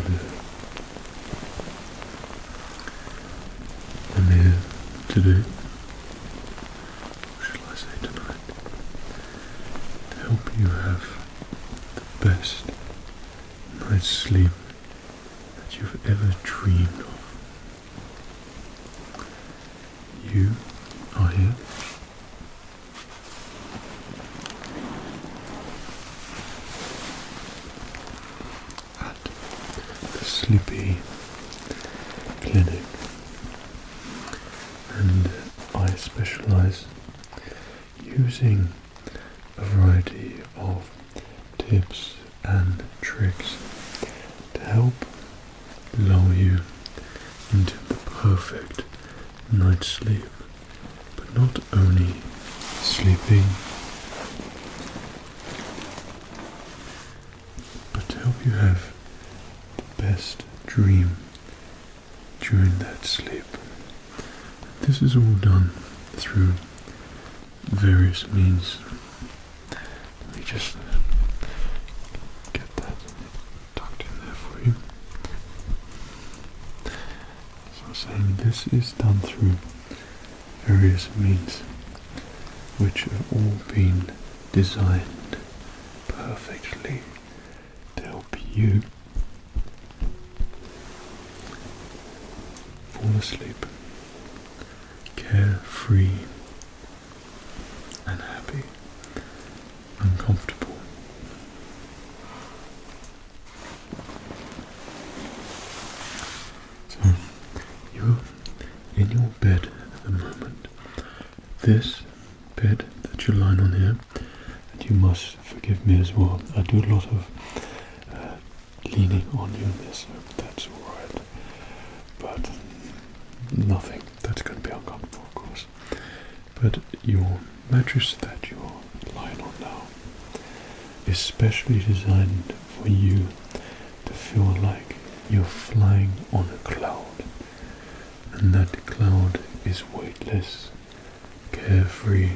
good. I'm here today, or shall I say tonight, to help you have the best night's sleep that you've ever dreamed of. You are here at the Sleepy Clinic, and I specialize using a variety of tips and tricks to help lull you into the perfect night's sleep, but not only sleeping, but to help you have the best dream during that sleep. This is all done through various means. Let me just get that tucked in there for you. So I'm saying this is done through various means which have all been designed perfectly to help you fall asleep carefree and happy and comfortable. So you're in your bed at the moment. This bed that you're lying on here, and you must forgive me as well, I do a lot of leaning on you in this, so that's alright, but nothing that's going to be uncomfortable, of course. But your mattress that you're lying on now is specially designed for you to feel like you're flying on a cloud, and that cloud is weightless, carefree,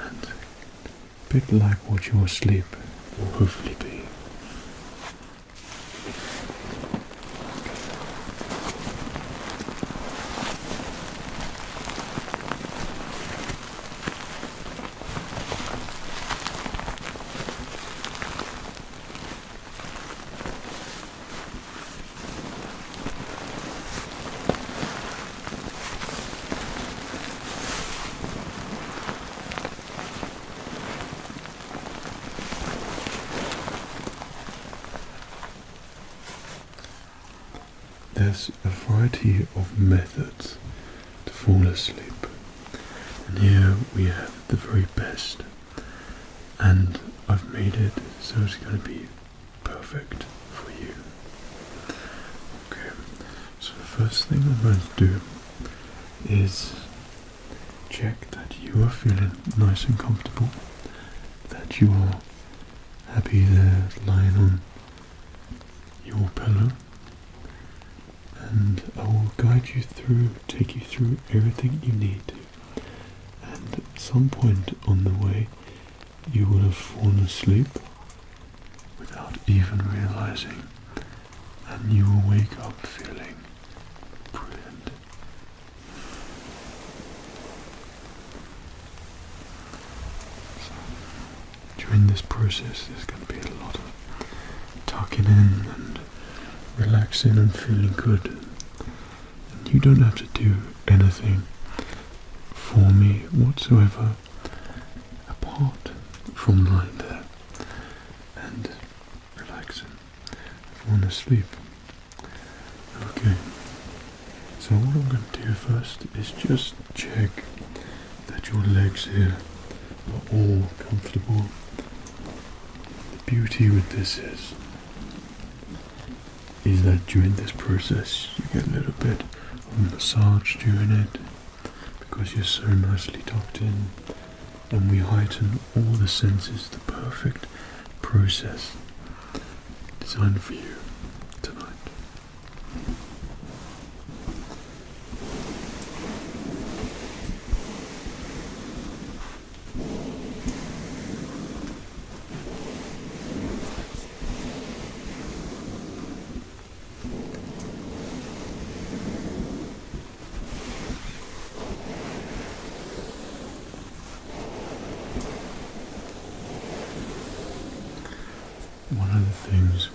and a bit like what your sleep will hopefully be. There's a variety of methods to fall asleep, and here we have the very best, and I've made it so it's going to be perfect for you. Okay, so the first thing I'm going to do is check that you are feeling nice and comfortable, that you are happy there lying on your pillow. And I will guide you through, take you through everything you need to. And at some point on the way, you will have fallen asleep without even realizing, and you will wake up feeling brilliant. So, during this process, there's going to be a lot of tucking in and relaxing and feeling good. And you don't have to do anything for me whatsoever apart from lying there and relaxing, falling asleep. Okay, so what I'm going to do first is just check that your legs here are all comfortable. The beauty with this is that during this process you get a little bit of massage during it because you're so nicely tucked in, and we heighten all the senses, the perfect process designed for you tonight.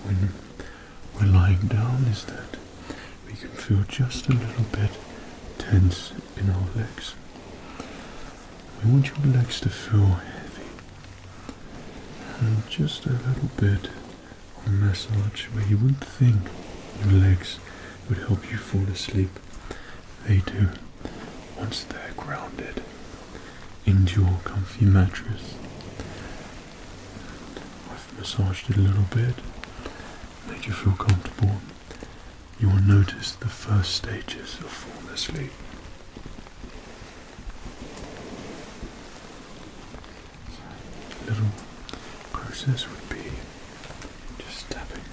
when we're lying down is that we can feel just a little bit tense in our legs. We want your legs to feel heavy, and just a little bit of massage where you wouldn't think your legs would help you fall asleep. They do once they're grounded into your comfy mattress. I've massaged it a little bit, made you feel comfortable. You will notice the first stages of falling asleep. So, a little process would be just tapping.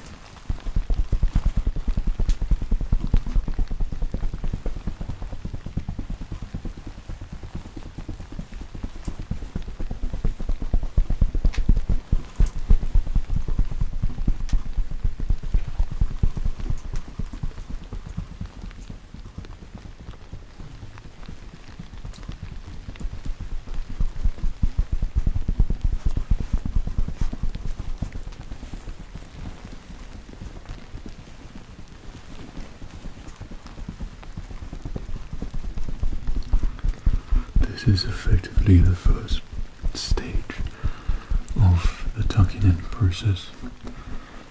This is effectively the first stage of the tucking in process,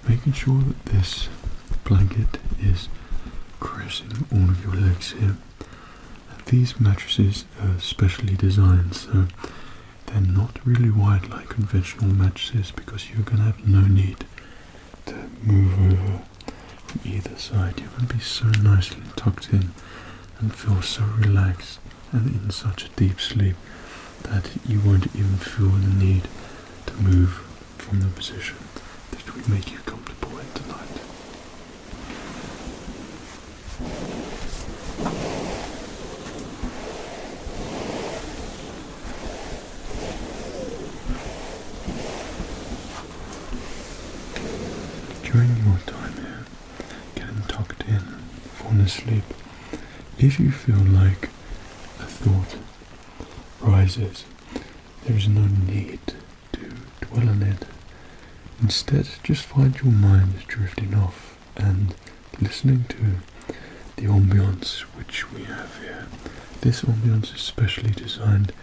making sure that this blanket is caressing all of your legs here. These mattresses are specially designed so they're not really wide like conventional mattresses, because you're going to have no need to move over from either side. You're going to be so nicely tucked in and feel so relaxed and in such a deep sleep that you won't even feel the need to move from the position that would make you comfortable in tonight. During your time here, getting tucked in, falling asleep, if you feel like a thought rises, there is no need to dwell on it. Instead, just find your mind drifting off and listening to the ambience which we have here. This ambience is specially designed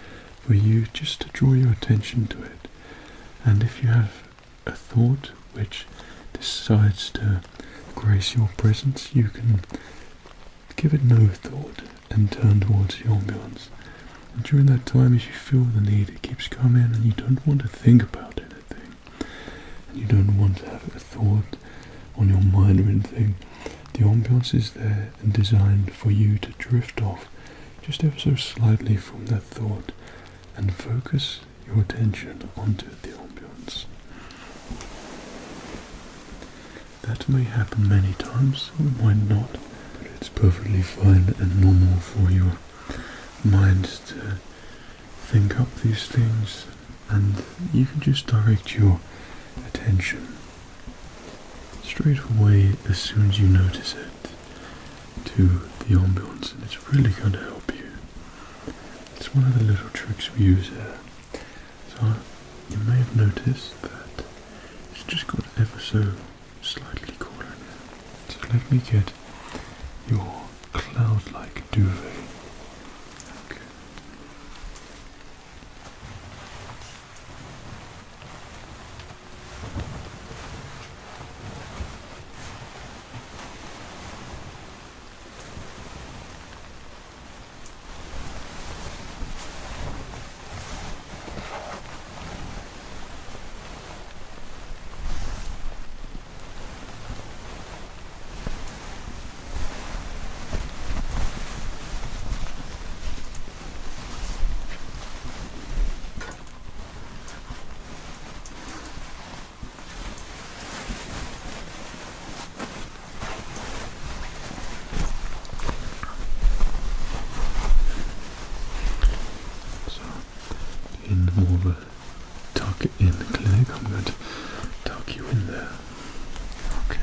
for you just to draw your attention to it. And if you have a thought which decides to grace your presence, you can give it no thought and turn towards the ambience. And during that time, as you feel the need, it keeps coming and you don't want to think about anything, and you don't want to have a thought on your mind or anything, the ambience is there and designed for you to drift off just ever so slightly from that thought and focus your attention onto the ambience. That may happen many times, or it might not, but it's perfectly fine and normal for your mind to think up these things, and you can just direct your attention straight away as soon as you notice it to the ambience, and it's really going to help you. It's one of the little tricks we use here. So you may have noticed that it's just got ever so slightly cooler in here. So let me get your cloud-like duvet. Okay. In more of a tuck in clinic, I'm going to tuck you in there. Okay.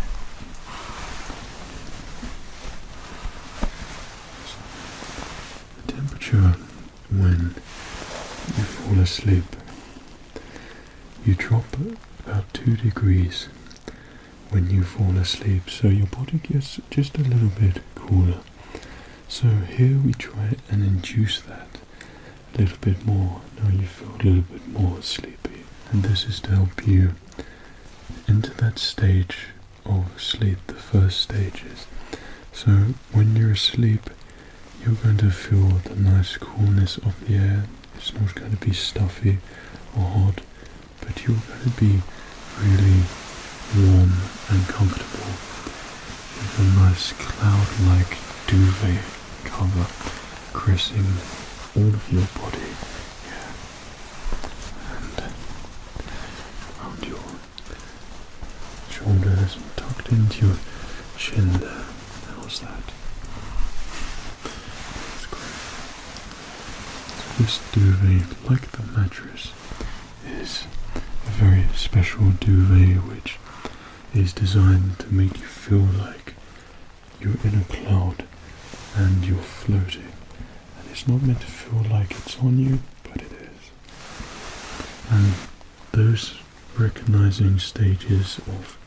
So, the temperature when you fall asleep, you drop about 2 degrees when you fall asleep, so your body gets just a little bit cooler. So here we try and induce that a little bit more. Now you feel a little bit more sleepy, and this is to help you into that stage of sleep, the first stages. So when you're asleep, you're going to feel the nice coolness of the air. It's not going to be stuffy or hot, but you're going to be really warm and comfortable with a nice cloud-like duvet cover caressing all of your body, and around your shoulders and tucked into your chin there. How's that? That's great. So this duvet, like the mattress, is a very special duvet which is designed to make you feel like you're in a cloud and you're floating. And it's not meant to feel like it's on you, but it is. And those recognizing stages of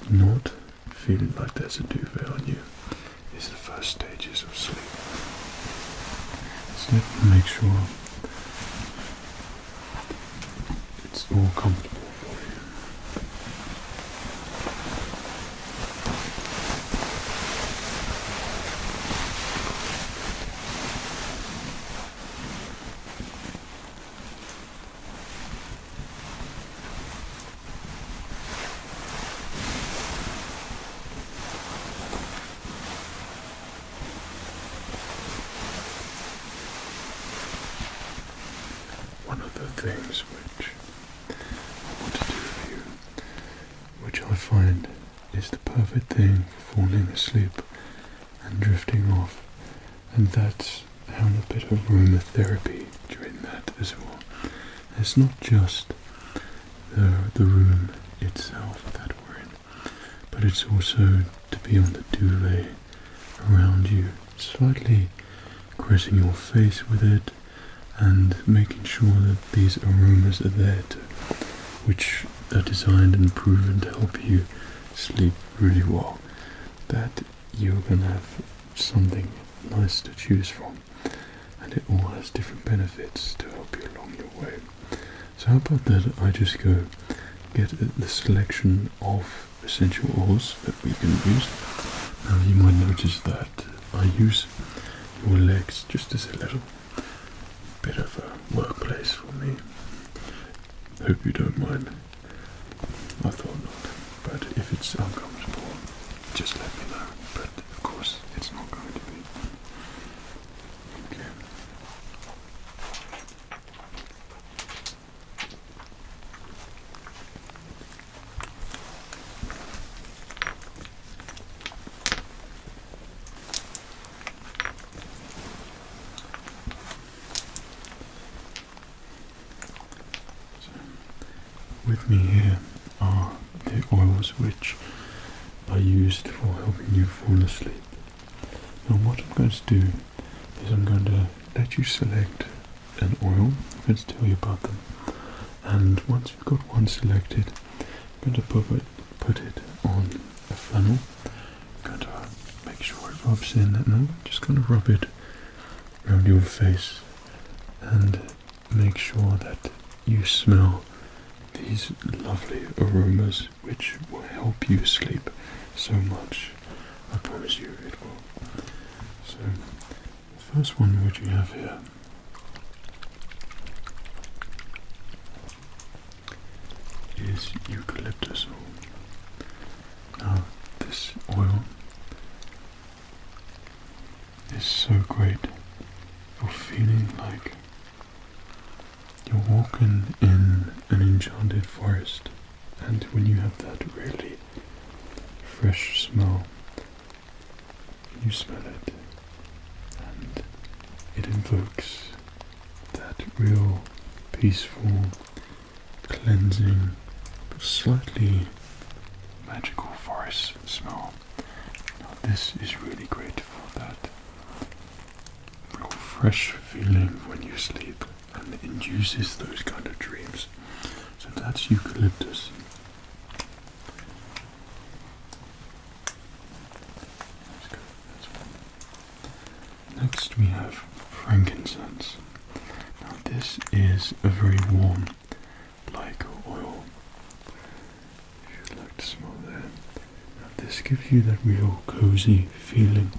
not feeling like there's a duvet on you is the first stages of sleep. So let me make sure it's all comfortable for you. One of the things which I want to do for you, which I find is the perfect thing for falling asleep and drifting off, and that's having a bit of aromatherapy during that as well. It's not just the room itself that we're in, but it's also to be on the duvet around you, slightly caressing your face with it, and making sure that these aromas are there too, which are designed and proven to help you sleep really well, that you're going to have something nice to choose from, and it all has different benefits to help you along your way. So how about that I just go get the selection of essential oils that we can use. Now you might notice that I use your legs just as a little bit of a workplace for me. Hope you don't mind. I thought not, but if it's uncomfortable, just let me know. But of course, it's not going to be. Okay. With me here are the oils which are used for helping you fall asleep. Now what I'm going to do is I'm going to let you select an oil. I'm going to tell you about them, and once you've got one selected, I'm going to put it on a flannel. I'm going to make sure it rubs in, and I'm just going to rub it around your face and make sure that you smell these lovely aromas which will help you sleep so much. I promise you it will. So the first one which we have here is eucalyptus oil. Now this oil is so great for feeling like you're walking in an enchanted forest, and when you have that really fresh smell, you smell it, and it invokes that real peaceful, cleansing, but slightly magical forest smell. Now this is really great for that real fresh feeling when you sleep, and it induces those kind of dreams. So that's eucalyptus. this is a very warm, like oil. If you'd like to smell that. Now, this gives you that real cozy feeling,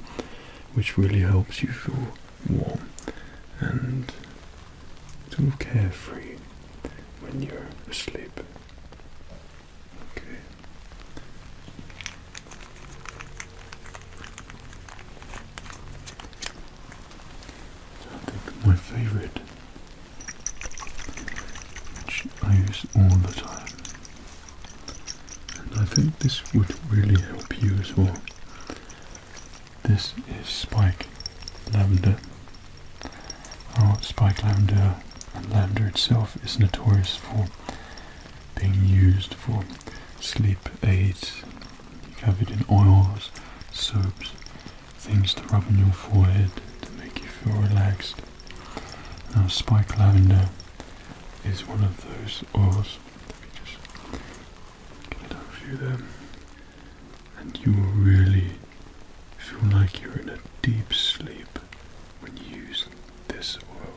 which really helps you feel warm and sort of carefree when you're asleep. Okay. I think my favorite, which I use all the time, and I think this would really help you as well. This is Spike Lavender. Spike lavender and lavender itself is notorious for being used for sleep aids. You have it in oils, soaps, things to rub on your forehead to make you feel relaxed. Now, Spike Lavender is one of those oils. Let me just get it over you there. And you will really feel like you're in a deep sleep when you use this oil.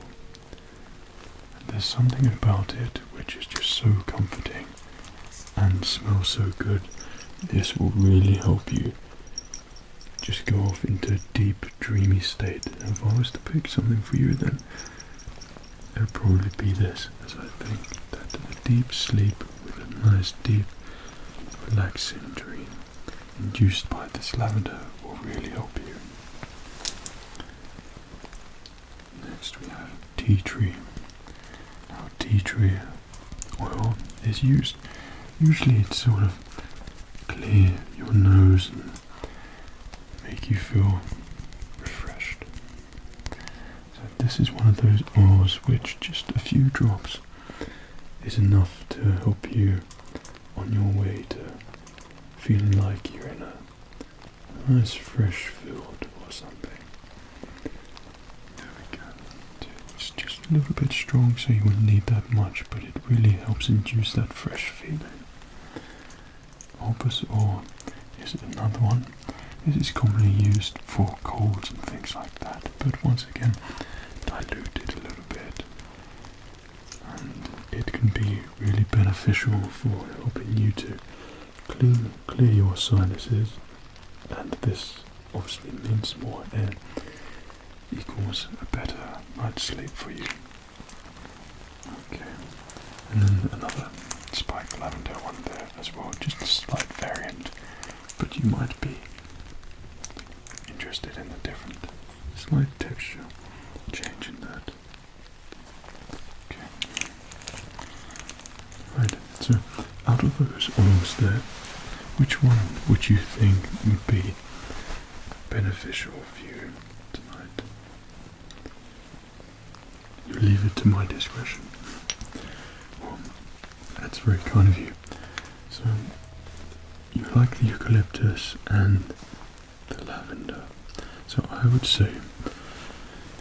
And there's something about it which is just so comforting and smells so good. This will really help you just go off into a deep, dreamy state. And if I was to pick something for you, then it would probably be this, as I think that a deep sleep with a nice, deep, relaxing dream induced by this lavender will really help you. Next we have tea tree. Now, tea tree oil is used, usually it's sort of clear your nose and make you feel refreshed. So this is one of those oils which just a few drops is enough to help you on your way to feeling like you're in a nice fresh field or something. There we go. It's just a little bit strong, so you wouldn't need that much, but it really helps induce that fresh feeling. Opus oil is another one. This is commonly used for colds and things like that, but once again, diluted a little bit. And it can be really beneficial for helping you to clear your sinuses, and this obviously means more air equals a better night's sleep for you. Okay, and then another Spike Lavender one there as well, just a slight variant, but you might be interested in a different slight texture change in that. Okay, right, so out of those oils there, which one would you think would be beneficial for you tonight? You leave it to my discretion. Well, that's very kind of you. So, you like the eucalyptus and the lavender. So I would say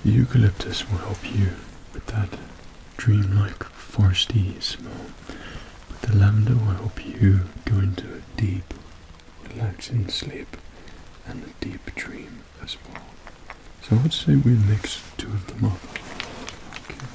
the eucalyptus will help you with that dreamlike foresty smell. But the lavender will help you go into a deep, relaxing sleep and a deep dream as well. So I would say we mix two of them up. Okay.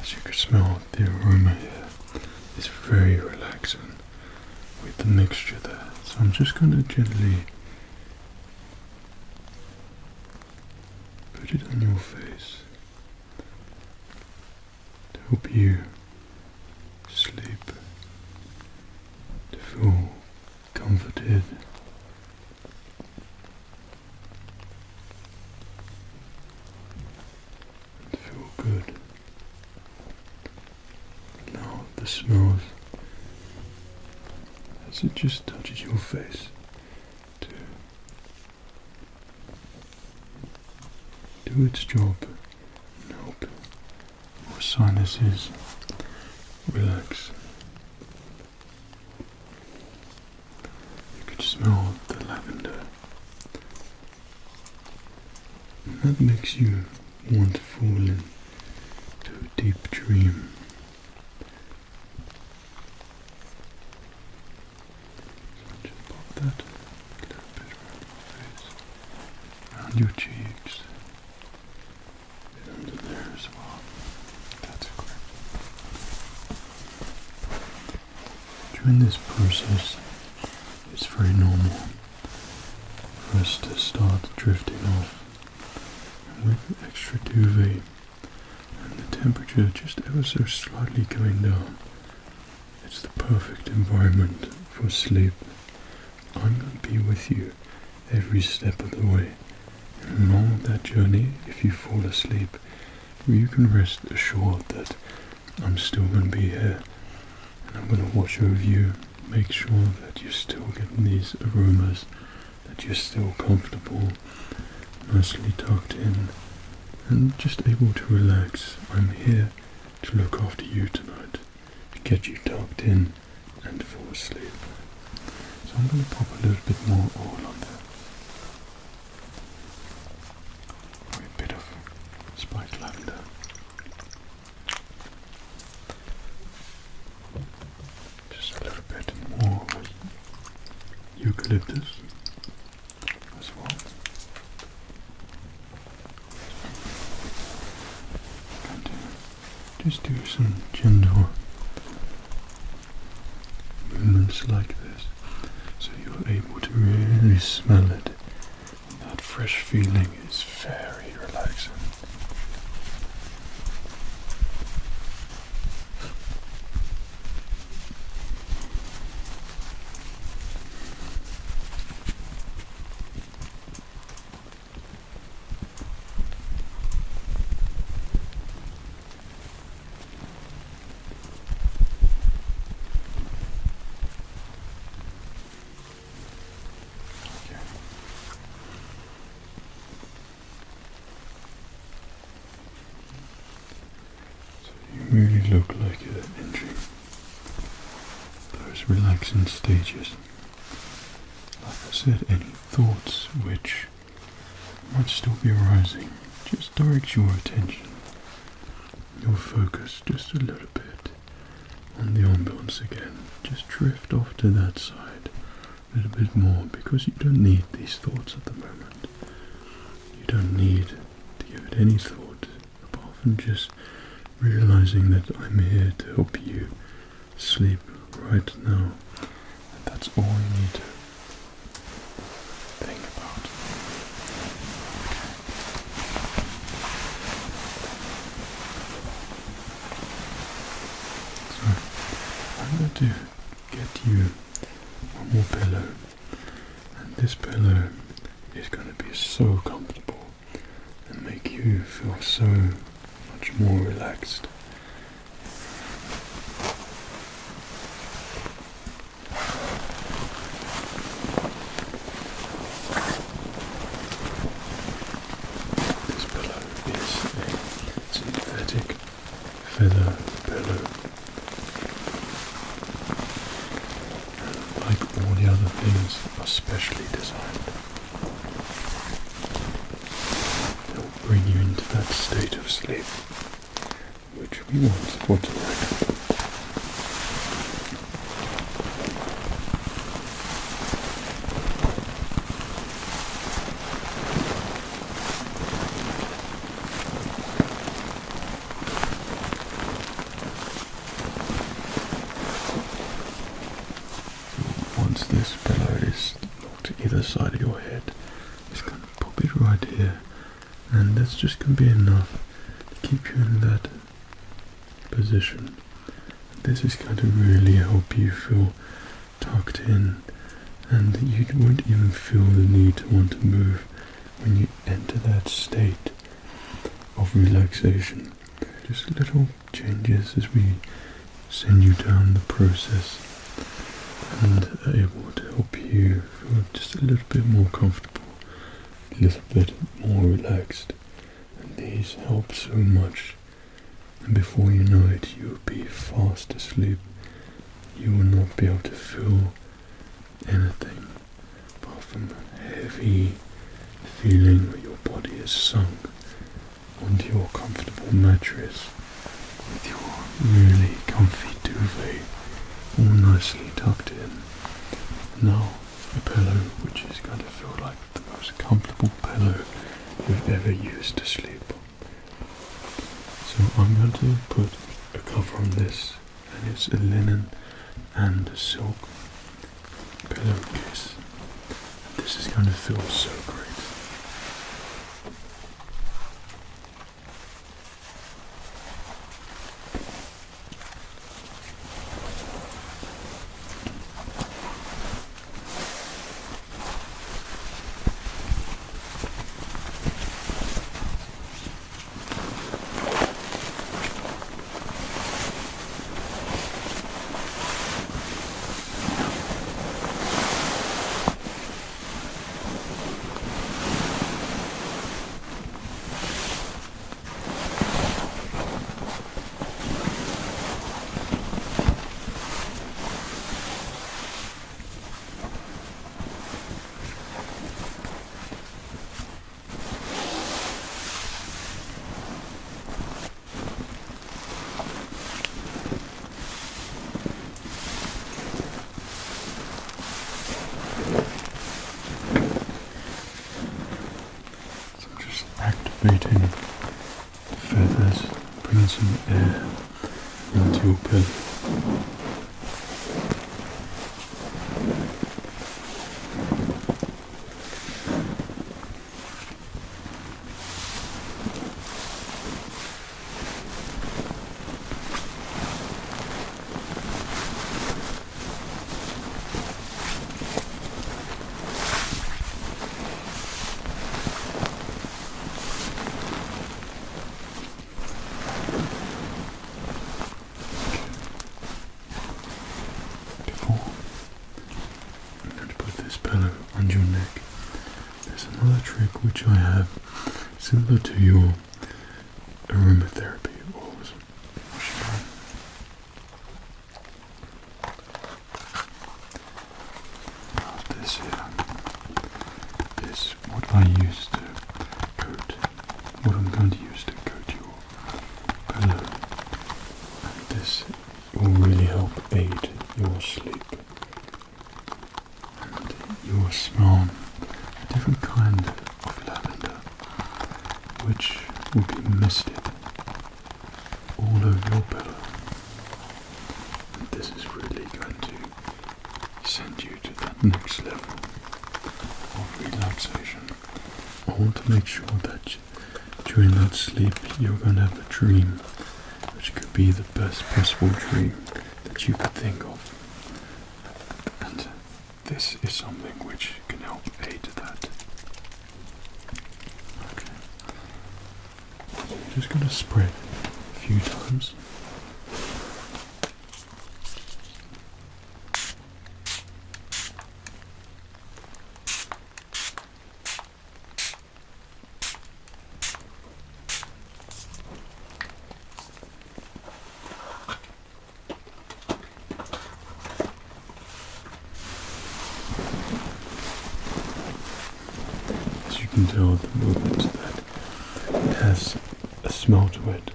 As you can smell, the aroma here is very relaxing with the mixture there. So I'm just going to gently put it on your face to help you sleep, to feel comforted. And feel good. Now the smells, as it just touches your face, to do its job and help your sinuses relax. You can smell the lavender, and that makes you want to fall into a deep dream. So just pop that a little bit around your face, around your cheeks, a bit under there as well. That's great. During this process, it's very normal for us to start drifting off, and with extra duvet and the temperature just ever so slightly going down, it's the perfect environment for sleep. I'm going to be with you every step of the way, and along that journey, if you fall asleep, you can rest assured that I'm still going to be here, and I'm going to watch over you, make sure that you're still getting these aromas, that you're still comfortable, nicely tucked in, and just able to relax. I'm here to look after you tonight, to get you tucked in and fall asleep. So I'm going to pop a little bit more oil on there. Or a bit of spiked lavender. Just a little bit more eucalyptus as well. And just do some gentle movements like this, so you're able to really smell it. That fresh feeling is very relaxing. Really look like you're entering those relaxing stages. Like I said, any thoughts which might still be arising, just direct your attention, your focus just a little bit on the ambience again. Just drift off to that side a little bit more, because you don't need these thoughts at the moment. You don't need to give it any thought apart from just realizing that I'm here to help you sleep right now, and that's all you need to think about. So I'm going to get you one more pillow, and this pillow is going to be so comfortable and make you feel so much more relaxed. This pillow is a synthetic feather pillow, and like all the other things, are specially designed. They'll bring you into that state of sleep which we want for tonight. So once this pillow is locked either side of your head, just going to pop it right here, and that's just going to be enough to keep you in that position. This is going to really help you feel tucked in and you won't even feel the need to want to move when you enter that state of relaxation. Just little changes as we send you down the process and are able to help you feel just a little bit more comfortable, a little bit more relaxed, and these help so much, and before you know it you will be fast asleep. You will not be able to feel anything apart from a heavy feeling where your body is sunk onto your comfortable mattress with your really comfy duvet all nicely tucked in. Now a pillow which is going to feel like the most comfortable pillow you've ever used to sleep on. So I'm going to put a cover on this, and it's a linen and a silk pillowcase. This is going to feel so great. Activating the feathers, bringing some air into your pillow. Around your neck. There's another trick which I have similar to your aromatherapy oils. This here is what I use to coat, what I'm going to use to coat your pillow, and this will really help aid your sleep. You will smell a different kind of lavender which will be misted all over your pillow, and this is really going to send you to that next level of relaxation. I want to make sure that during that sleep you're going to have a dream which could be the best possible dream that you could think of. This is something which can help aid that. Okay. I'm just going to spread a few times. You can tell the movement that it has a smell to it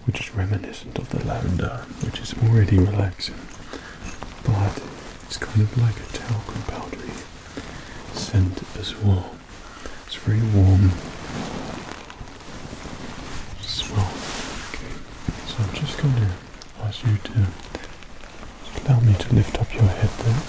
which is reminiscent of the lavender, which is already relaxing, but it's kind of like a talcum powdery scent as well. It's very warm smell. Okay, so I'm just going to ask you to allow me to lift up your head there.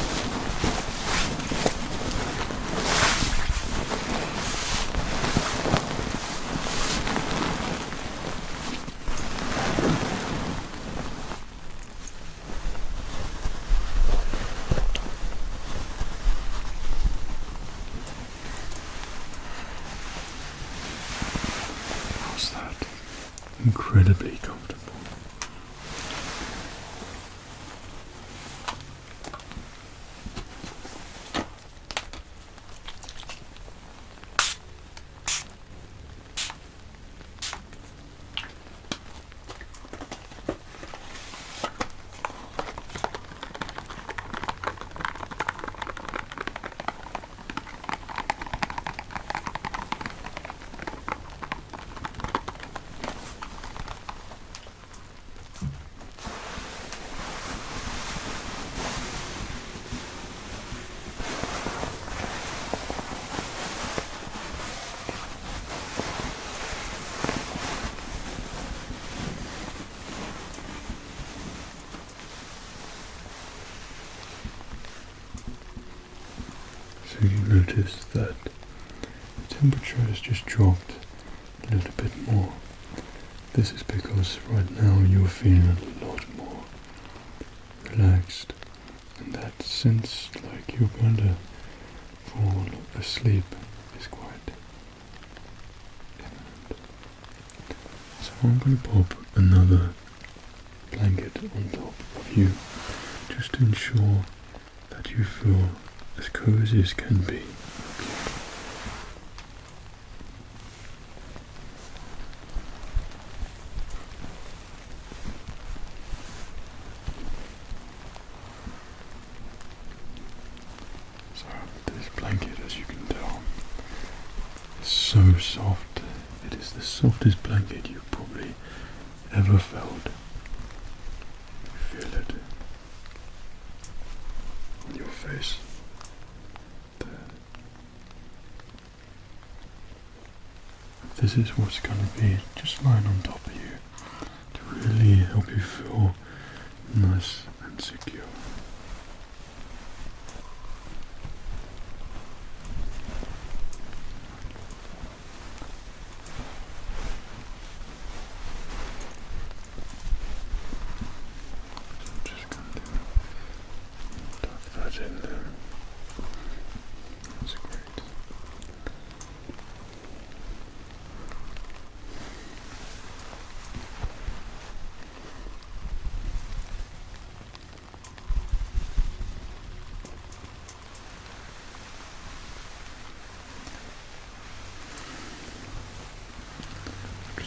incredibly comfortable. So you notice that the temperature has just dropped a little bit more. This is because right now you're feeling a lot more relaxed, and that sense like you're going to fall asleep is quite imminent. So I'm going to pop another blanket on top of you just to ensure that you feel as cozy as can be. So this blanket, as you can tell, is so soft. It is the softest blanket you've probably ever felt. You feel it on your face. This is what's going to be just lying on top of you to really help you feel nice and secure. So I'm just going to tuck that in there. That's great.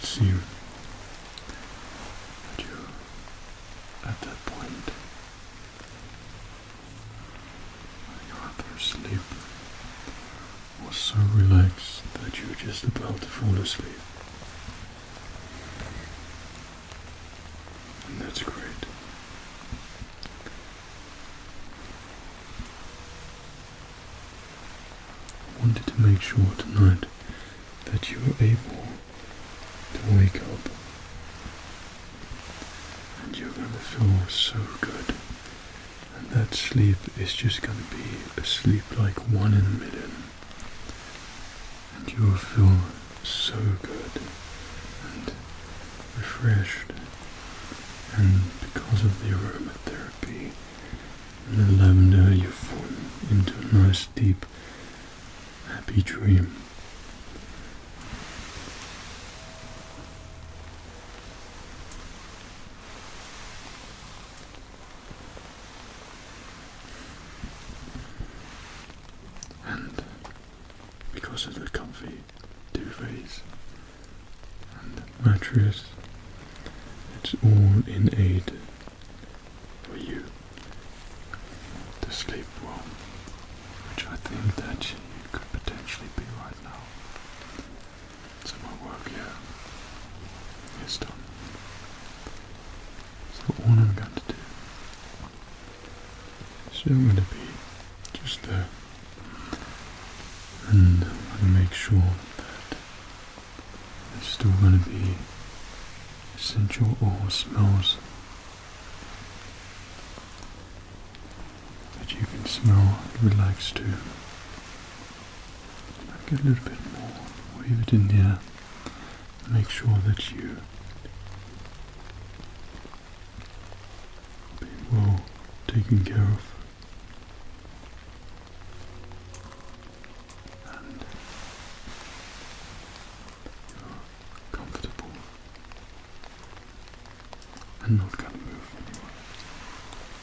See you that you're at that point where you're either asleep or so relaxed that you're just about to fall asleep. And that's great. I wanted to make sure tonight that you were able to wake up and you're going to feel so good, and that sleep is just going to be a sleep like one in a million, and you will feel so good and refreshed, and because of the aromatherapy and the lavender you've fallen into a nice deep happy dream. Because of the comfy duvets and mattress, it's all in aid for you to sleep well, which I think that you could potentially be right now. So my work here is done. So all I'm going to do is I'm going to be just there. And I'm going to make sure that there's still going to be essential oil smells that you can smell and relax to. I'll get a little bit more, wave it in here, make sure that you be well taken care of. I'm not going to move anywhere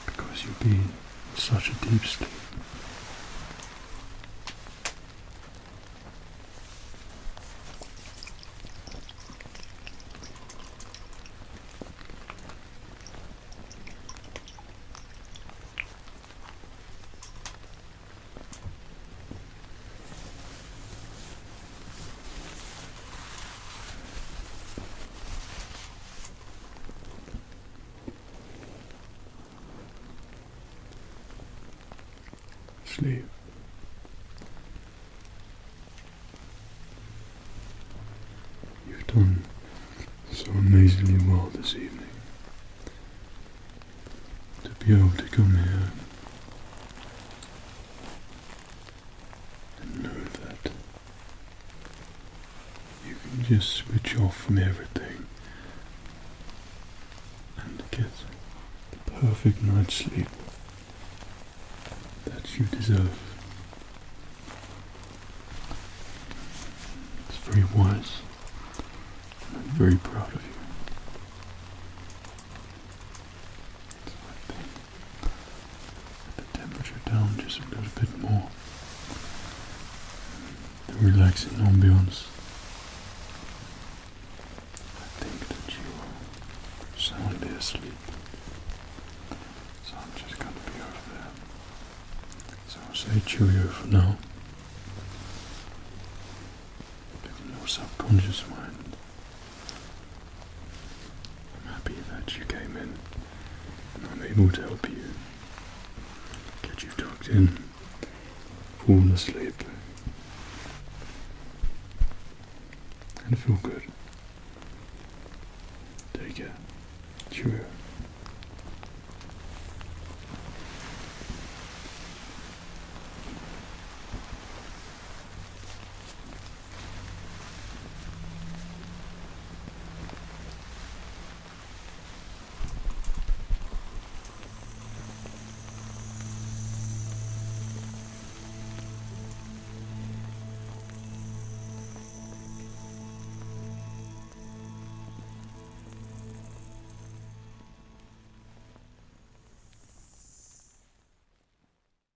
because you'll be in such a deep sleep. Sleep. You've done so amazingly well this evening to be able to come here and know that you can just switch off from everything and get the perfect night's sleep that you deserve. It's very wise, and I'm very proud of you. So I think get the temperature down just a little bit more. The relaxing ambience. I think that you are soundly asleep. So I'm just going to be over there. So I'll say cheerio for now. In your subconscious mind, I'm happy that you came in and I'm able to help you get you tucked in, fall asleep, and feel good. Take care. Cheerio.